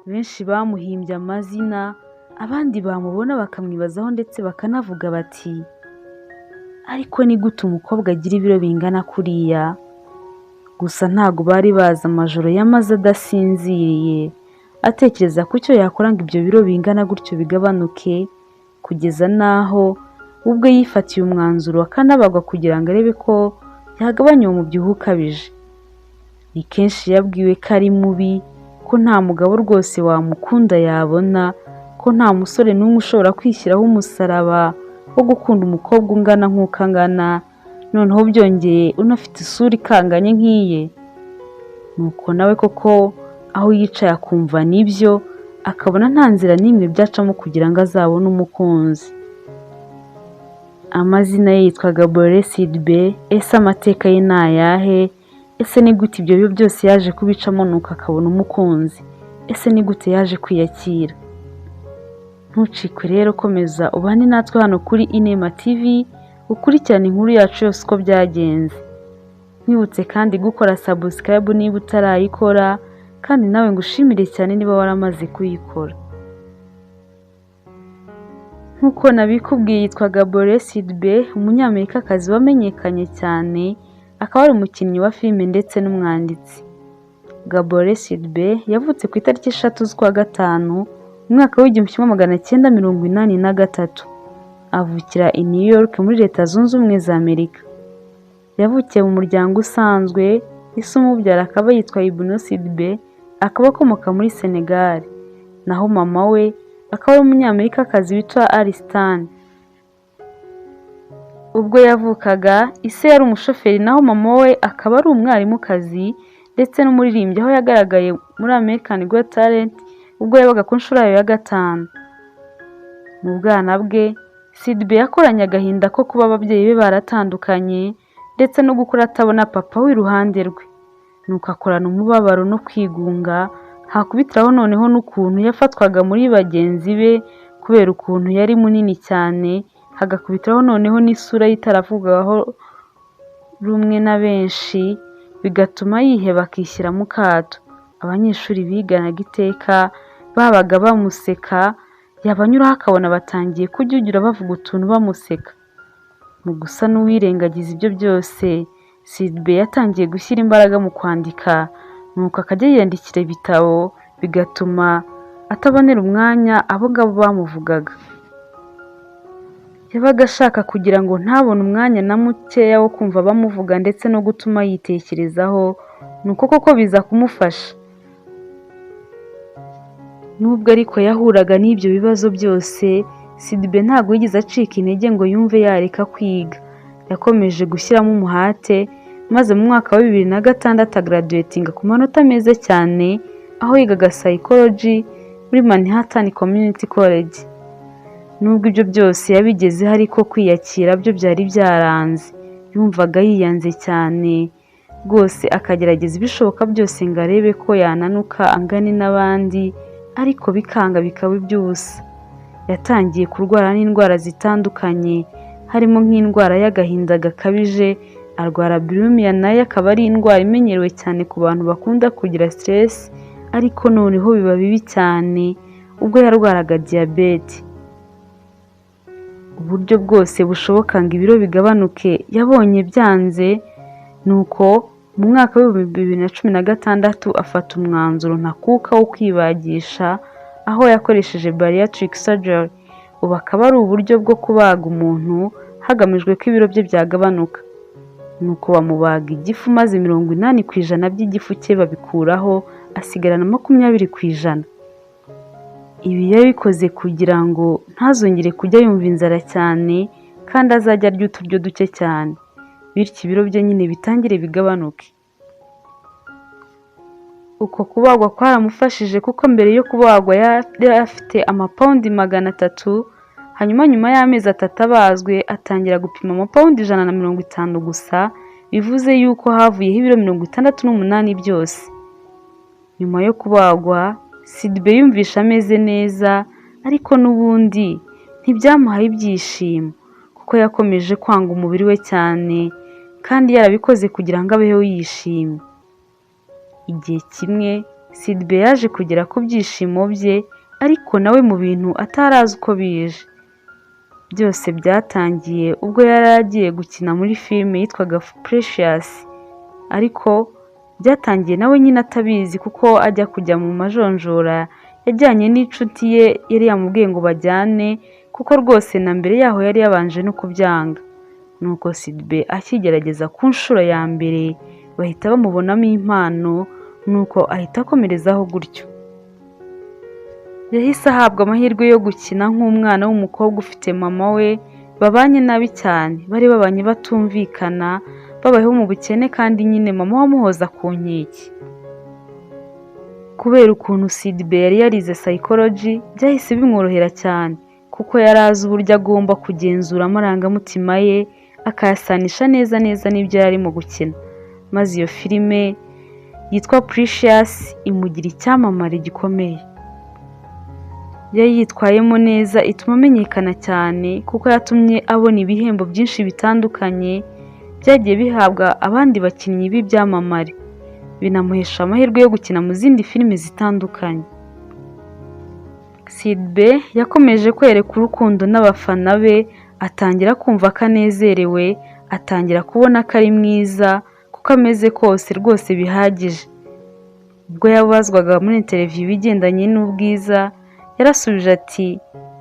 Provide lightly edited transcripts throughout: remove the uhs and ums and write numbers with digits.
Benshi bamuhimbye amazina, abandi bamubona bakamwibazaho ndetse bakanavuga bati ariko ni gute umukobwa agira ibiro bingana kuriya? Gusa ntago bari bazi amajoro yamaze adasinziriye atekereza ku cyo yakora ngo ibyo biro bingana gutyo bigabanuke, kugeza n'aho ubwo yifatiye umwanzuro akanabagwa kugira ngo arebe ko yagabanya uwo mubyibuho ukabije. Ni kenshi yabwiwe ko ari mubi, ko nta mugabo rwose wamukunda yabona, ko nta musore n'umwe ushobora kwishyiraho umusaraba wo gukunda umukobwa ungana nk'uko angana, noneho byongeye unafite isura ikanganye nk'iye. Nuko nawe koko aho yicaye akumva nibyo, akabona nta nzira n'imwe byacamo kugira ngo azabone umukunzi. Amazina ye yitwaga Boreal Sidibé. Ese amateka ye ni ayahe? Ese ni gute ibyo byo byose yaje kubicamo nuko akabona umukunzi? Ese ni gute yaje kwiyakira? Ntucikwe rero, komeza ubane natwe hano kuri Inema TV ukurikirane inkuru yacu yose uko byagenze. Nkwibutse kandi gukora subscribe niba utarayikora, kandi nawe ngushimire cyane niba waramaze kuyikora. Nk'uko nabikubwiye, yitwaga Boreal Sidibé, umunyamerikakazi wamenyekanye cyane, akaba ari umukinnyi wa filime ndetse n'umwanditsi. Boreal Sidibé yavutse ku itariki 3 z'ukwa gatanu mu mwaka w'1983. Avukira i New York muri Leta Zunze Ubumwe za Amerika. Yavukiye mu muryango usanzwe, ise umubyara akaba yitwa Ibnou Sidibé, akaba akomoka muri Senegal, naho mama we akaba ari umunyamerikakazi witwa Alistane. Ubwo yavukaga, ise yari umushoferi naho mama we akaba ari umwarimukazi ndetse n'umuririmbyi, aho yagaragaye muri American Got Talent ubwo yabaga ku nshuro yayo ya 5. Mu bwana bwe, Sidibé yakoranye agahinda ko kuba ababyeyi be baratandukanye ndetse no gukura atabona papa we iruhande rwe. Nuko akorana umubabaro no kwigunga, hakubitiraho noneho n'ukuntu yafatwaga muri bagenzi be kubera ukuntu yari munini cyane, hagakubitiraho noneho n'isura yitaravugwaho rumwe na benshi, bigatuma yiheba akishyira mu kato. Abanyeshuri biganaga iteka babaga bamuseka, yabanyuraho akabona batangiye kujyugira bavuga utuntu bamuseka. Mu gusa n'uwirengagiza ibyo byose, Sidibé yatangiye gushyira imbaraga mu kwandika, nuko akajya yiyandikira ibitabo, bigatuma atabonera umwanya abo ngabo bamuvugaga. Yabaga ashaka kugira ngo ntabone umwanya na mukeya wo kumva bamuvuga ndetse no gutuma yitekerezaho, nuko koko biza kumufasha. Nubwo ariko yahuraga n'ibyo bibazo byose, Sidibé ntabwo yigeze acika intege ngo yumve yareka kwiga. Yakomeje gushyiramo umuhate, maze mu mwaka wa 2006 agraduatinga ku manota meza cyane, aho yigaga psychology muri Manhattan Community College. Nubwo ibyo byose yabigezeho, ariko kwiyakira byo byari byaranze. Yumvaga yiyanze cyane rwose, akagerageza ibishoboka byose ngo arebe ko yananuka angane n'abandi, ariko bikanga bikaba iby'ubusa. Yatangiye kurwara n'indwara zitandukanye, harimo nk'indwara y'agahinda gakabije, arwara bulimia, nayo akaba ari indwara imenyerewe cyane ku bantu bakunda kugira stress, ariko noneho biba bibi cyane ubwo yarwaraga diyabete. Uburyo bwose bushoboka ngo ibiro bigabanuke yabonye byanze, nuko mu mwaka wa 2016 afata umwanzuro ntakuka wo kwibagisha, aho yakoresheje bariatric surgery. Ubu akaba ari uburyo bwo kubaga umuntu hagamijwe ko ibiro bye byagabanuka. Nuko bamubaga igifu, maze 80% by'igifu cye babikuraho, asigarana 20%. Ibi yabikoze kugira ngo ntazongere kujya yumva inzara cyane, kandi azajya arya uturyo duke cyane, bityo ibiro bye nyine bitangire bigabanuke. Uko kubagwa kwaramufashije, kuko mbere yo kubagwa yari afite amapawundi 300, hanyuma nyuma y'amezi 3 abazwe atangira gupima amapawundi 150 gusa, bivuze yuko havuyeho ibiro 68 byose. Nyuma yo kubagwa, Sidibé yumvisha ameze neza, ariko n'ubundi ntibyamuhaye ibyishimo, kuko yakomeje kwanga umubiri we cyane, kandi yarabikoze kugira ngo abeho yishimye. Igihe kimwe Sidibe yaje kugera ku byishimo bye ariko nawe mu bintu atari azi uko bije. Byose byatangiye ubwo yari agiye gukina muri filime yitwaga Precious, ariko byatangiye nawe nyine atabizi kuko ajya kujya mu majonjora yajyanye n'inshuti ye yari yamubwiye ngo bajyane, kuko rwose na mbere yaho yari yabanje no kubyanga. Nuko Sidibe akigerageza ku nshuro ya mbere bahita bamubonamo impano, nuko ahita akomerezaho gutyo. Yahise ahabwa amahirwe yo gukina nk'umwana w'umukobwa ufite mama we babanye nabi cyane, bari babanye batumvikana, babayeho mu bukene kandi nyine mama wamuhoza ku nkeke. Kubera ukuntu Sidibe yari yarize psychology byahise bimworohera cyane, kuko yari azi uburyo agomba kugenzura amarangamutima ye akayasanisha neza neza n'ibyo yari arimo gukina, maze iyo filime yitwa Precious imugira icyamamare gikomeye. Yari yitwayemo neza ituma amenyekana cyane, kuko yatumye abona ibihembo byinshi bitandukanye byagiye bihabwa abandi bakinnyi b'ibyamamare, binamuhesha amahirwe yo gukina mu zindi filime zitandukanye. Sidibe yakomeje kwereka urukundo n'abafana be, atangira kumva ko anezerewe, atangira kubona ko ari mwiza, kuko ameze kose rwose bihagije. Ubwo yabazwaga muri interview ibigendanye n'ubwiza, yarasubije ati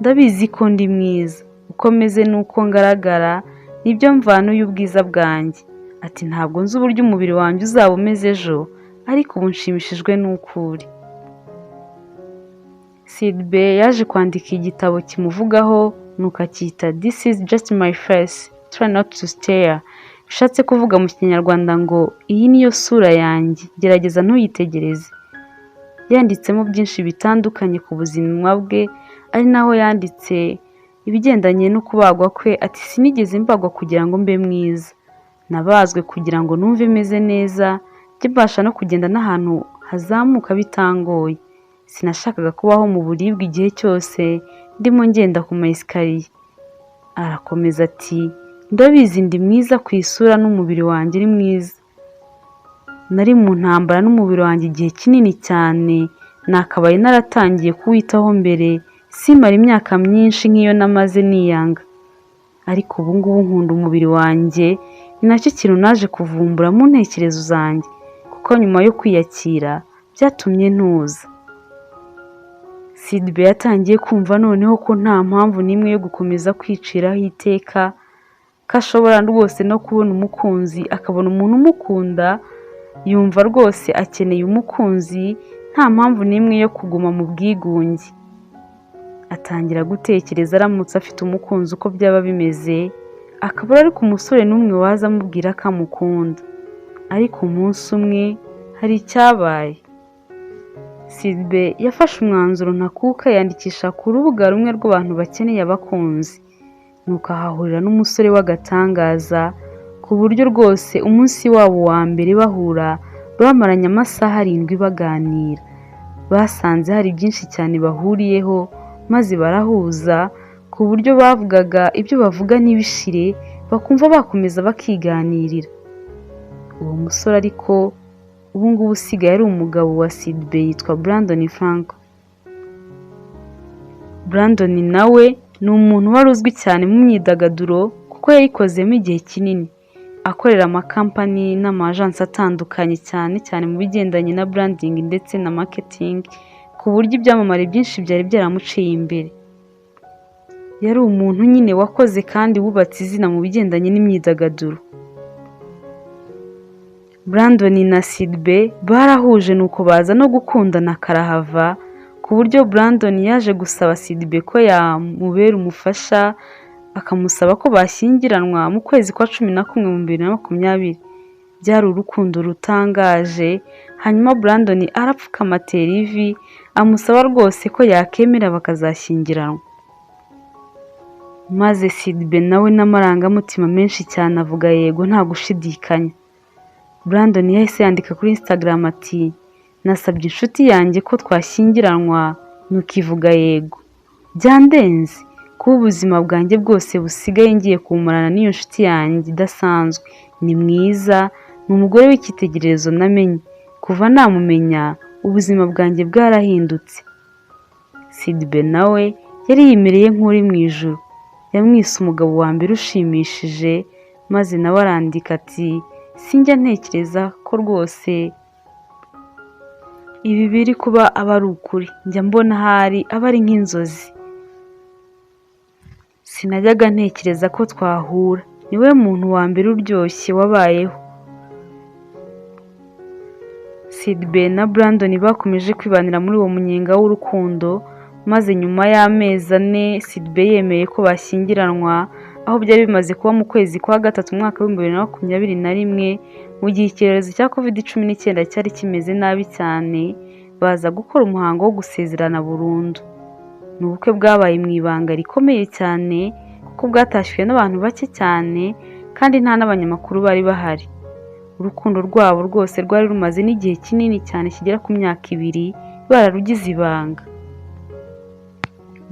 ndabizi ko ndi mwiza, uko meze n'uko ngaragara nibyo mvano y'ubwiza bwanjye. Ati ntabwo nzi uburyo umubiri wanjye uzaba umeze ejo, ariko ubu nshimishijwe n'uko uri. Sidibe yaje kwandika igitabo kimuvugaho, nuko acyita This is just my face, try not to stare. Bishatse kuvuga mu Kinyarwanda ngo iyi niyo sura yanjye, gerageza ntuyitegereze. Yanditsemo byinshi bitandukanye ku buzima bwe, ari naho yanditse ibigendanye no kubagwa kwe. Ati sinigeze mbagwa kugira ngo mbe mwiza, nabazwe kugira ngo numve meze neza, njye mbasha no kugenda n'ahantu hazamuka bitangoye. Sinashakaga kubaho mu buribwe igihe cyose ndimo ngenda ku maesikariye. Arakomeza ati ndabizi ndi mwiza ku isura n'umubiri wanjye ni mwiza. Nari mu ntambara n'umubiri wanjye igihe kinini cyane, nakabaye naratangiye kuwitaho mbere, simara imyaka myinshi nk'iyo namaze niyanga. Ariko ubu ngubu nkunda umubiri wanjye, ni nacyo kintu naje kuvumbura mu ntekerezo zanjye, kuko nyuma yo kwiyakira byatumye ntuza. Sidibe yatangiye kumva noneho ko nta mpamvu n'imwe yo gukomeza kwiciraho iteka, ko ashobora rwose no kubona umukunzi, akabona umuntu umukunda, yumva rwose akeneye umukunzi, nta mpamvu n'imwe yo kuguma mu bwigunge. Atangira gutekereza aramutse afite umukunzi uko byaba bimeze, akabura ariko umusore n'umwe waza amubwira ko amukunda. Ariko umunsi umwe hari icyabaye. Sidibe yafashe umwanzuro ntakuka, yandikisha ku rubuga rumwe rw'abantu bakeneye abakunzi, nuko ahahurira n'umusore w'agatangaza, ku buryo rwose umunsi wabo wa mbere bahura bamaranye amasaha 7 baganira. Basanze hari byinshi cyane bahuriyeho, maze barahuza ku buryo bavugaga ibyo bavuga n'ibishire, bakumva bakomeza bakiganirira. Uwo musore ariko ubu ngubu usigaye ari umugabo wa Sidibe yitwa Brandon Franco. Brandon nawe ni umuntu wari uzwi cyane mu myidagaduro, kuko yayikozemo igihe kinini, akorera amakampani n'amajansi atandukanye cyane cyane mu bigendanye na branding ndetse na marketing, ku buryo ibyamamare byinshi byari byaramuciye imbere. Yari umuntu nyine wakoze kandi wubatse izina mu bigendanye n'imyidagaduro. Brandon na Sidibe barahuje nuko baza no gukundana karahava, ku buryo Brandon yaje gusaba Sidibe ko yamubera umufasha, akamusaba ko bashyingiranwa mu kwezi kwa 11 mu 2020. Byari urukundo rutangaje. Hanyuma Brandon arapfukama atera ivi, amusaba rwose ko yakemera bakazashyingiranwa. Maze Sidibe nawe n'amarangamutima menshi cyane avuga yego nta gushidikanya. Brandon yahise yandika kuri Instagram ati nasabye inshuti yanjye ko twashyingiranwa, nukivuga yego. Byandenze kuba ubuzima bwanjye bwose busigaye ngiye kumarana n'iyo nshuti yanjye idasanzwe. Ni mwiza, ni umugore w'icyitegererezo namenye. Kuva namumenya ubuzima bwanjye bwarahindutse. Sidibe nawe yari yimereye nk'uri mu ijuru, yamwise umugabo wa mbere ushimishije, maze nawe arandika ati sinjya ntekereza ko rwose ibi biri kuba aba ari ukuri, njya mbona ahari aba ari nk'inzozi. Sinajyaga ntekereza ko twahura, niwe muntu wa mbere uryoshye wabayeho. Sidibe na Brandon bakomeje kwibanira muri uwo munyenga w'urukundo, maze nyuma y'amezi 4 Sidibe yemeye ko bashyingiranwa, aho byari bimaze kuba mu kwezi kwa gatatu umwaka wa 2021, mu gihe icyorezo cya COVID-19 cyari kimeze nabi cyane. Baza gukora umuhango wo gusezerana burundu. Ni ubukwe bwabaye mu ibanga rikomeye cyane, kuko bwatashywe n'abantu bake cyane kandi nta n'abanyamakuru bari bahari. Urukundo rwabo rwose rwari rumaze n'igihe kinini cyane kigera ku myaka 2 bararugize ibanga.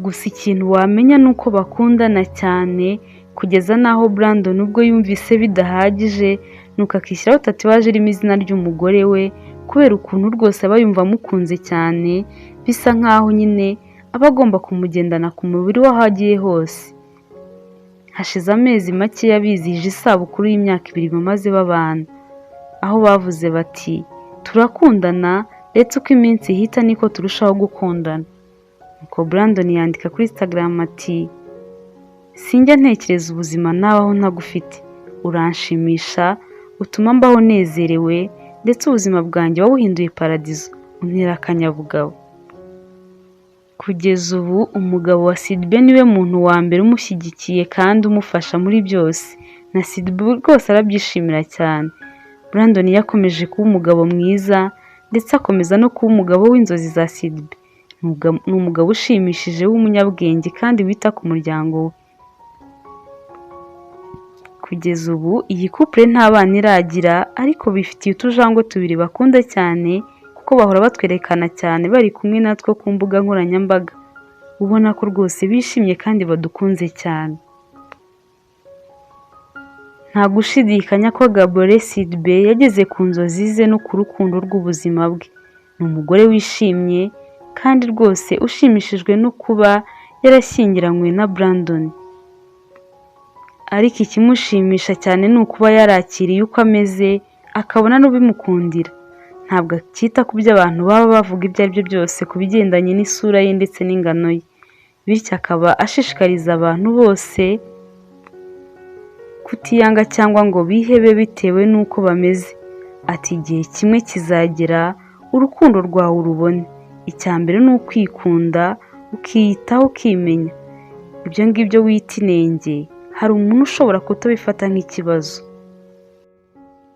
Gusa ikintu wamenya ni uko bakundana cyane, kugeza n'aho Brandon ubwo yumvise bidahagije nuko akishyiraho tatuwaje irimo izina ry'umugore we, kubera ukuntu rwose aba yumva amukunze cyane, bisa nk'aho nyine aba agomba kumugendana ku mubiri w'aho agiye hose. Hashize amezi make bizihije isabukuru y'imyaka 2 bamaze babana, aho bavuze bati turakundana ndetse uko iminsi ihita niko turushaho gukundana. Nuko Brandon yandika kuri Instagram ati sinjya ntekereza ubuzima nabaho ntagufite, uranshimisha, utuma mbaho nezerewe, ndetse ubuzima bwanjye wawuhinduye paradizo, untera akanyabugabo. Kugeza ubu umugabo wa Sidibe niwe muntu wa mbere umushyigikiye kandi umufasha muri byose, na Sidibe rwose arabyishimira cyane. Brandon yakomeje kuba umugabo mwiza, ndetse akomeza no kuba umugabo w'inzozi za Sidibe. Ni umugabo ushimishije w'umunyabwenge kandi wita ku muryango we. Kugeza ubu iyi couple nta bana iragira, ariko bifitiye utujangwe 2 bakunda cyane, kuko bahora batwerekana cyane bari kumwe natwe ku mbuga nkoranyambaga. Ubona ko rwose bishimye kandi badukunze cyane. Nta gushidikanya ko Gabore Sidibe yageze ku nzozi ze no ku rukundo rw'ubuzima bwe. Ni umugore wishimye kandi rwose ushimishijwe no kuba yarashyingiranywe na Brandon. Ariko ikimushimisha cyane ni ukuba yarakiriye uko ameze, akabona n'ubimukundira. Ntabwo akita ku byo abantu baba bavuga ibyo ari byo byose ku bigendanye n'isura ye ndetse n'ingano ye. Bityo akaba ashishikariza abantu bose kutiyanga cyangwa ngo bihebe bitewe n'uko bameze. Ati igihe kimwe kizagera urukundo rwawe urubone. Icya mbere ni ukwikunda, ukiyitaho, ukimenya. Ibyo ngibyo wita inenge, hari umuntu ushobora kutabifata nk'ikibazo.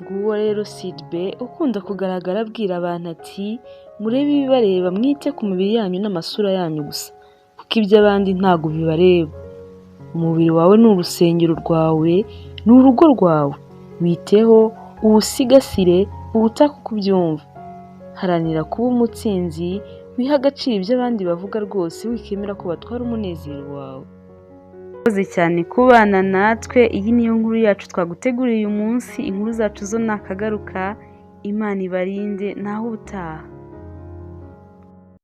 Nguwo rero Sidibe ukunda kugaragara abwira abantu ati murebe ibibareba, mwite ku mibiri yanyu n'amasura yanyu gusa, kuko iby'abandi ntabwo bibareba. Umubiri wawe ni urusengero rwawe, ni urugo rwawe. Witeho, uwusigasire, uwutake uko ubyumva. Haranira kuba umutsinzi, wiha agaciro ibyo abandi bavuga rwose, wikemera ko batwara umunezero wawe. Murakoze cyane kubana natwe. Iyi niyo nkuru yacu twaguteguriye uyu munsi. Inkuru zacu zo nakagaruka. Imana ibarinde, naho ubutaha.